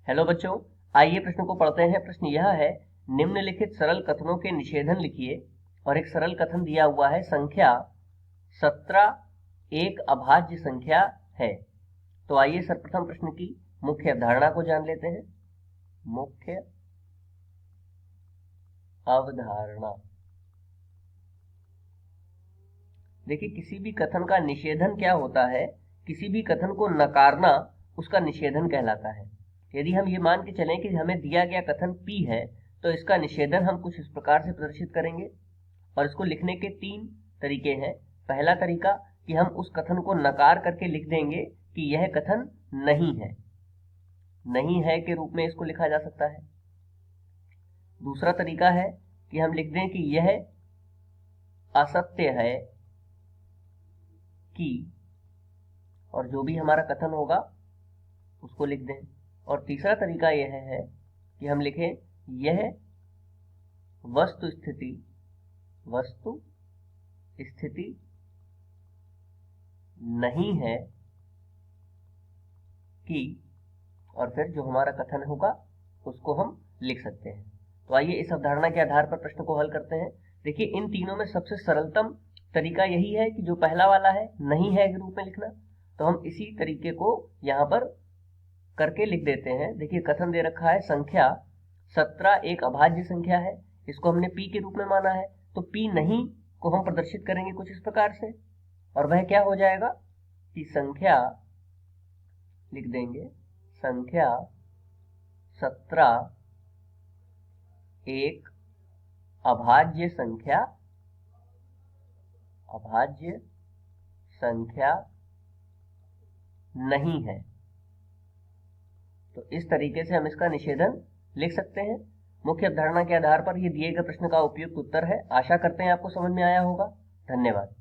Hello बच्चों, आइए प्रश्न को पढ़ते हैं। प्रश्न यह है, निम्नलिखित सरल कथनों के निषेधन लिखिए। और एक सरल कथन दिया हुआ है, संख्या 17 एक अभाज्य संख्या है। तो आइए सर्वप्रथम प्रश्न की मुख्य अवधारणा को जान लेते हैं। मुख्य अवधारणा। देखिए, किसी भी कथन का निषेधन क्या होता है? किसी भी कथन को नकारना उसका निषेधन कहलाता है। यदि हम ये मान के चलें कि हमें दिया गया कथन P है, तो इसका निषेधन हम कुछ इस प्रकार से प्रदर्शित करेंगे। और इसको लिखने के 3 तरीके हैं। पहला तरीका कि हम उस कथन को नकार करके लिख देंगे कि यह कथन नहीं है। नहीं है के रूप में इसको लिखा जा सकता है। दूसरा तरीका है कि हम लिख दें कि यह असत्य है कि, और जो भी हमारा कथन होगा उसको लिख दें। और तीसरा तरीका यह है कि हम लिखें यह वस्तु स्थिति नहीं है कि, और फिर जो हमारा कथन होगा उसको हम लिख सकते हैं। तो आइए इस अवधारणा के आधार पर प्रश्न को हल करते हैं। देखिए, इन तीनों में सबसे सरलतम तरीका यही है कि जो पहला वाला है, नहीं है के रूप में लिखना। तो हम इसी तरीके को यहाँ पर करके लिख देते हैं। देखिए, कथन दे रखा है संख्या 17 एक अभाज्य संख्या है। इसको हमने P के रूप में माना है, तो P नहीं को हम प्रदर्शित करेंगे कुछ इस प्रकार से। और वह क्या हो जाएगा कि संख्या लिख देंगे, संख्या 17 एक अभाज्य संख्या नहीं है। तो इस तरीके से हम इसका निषेधन लिख सकते हैं। मुख्य अवधारणा के आधार पर ये दिए गए प्रश्न का उपयुक्त उत्तर है। आशा करते हैं आपको समझ में आया होगा। धन्यवाद।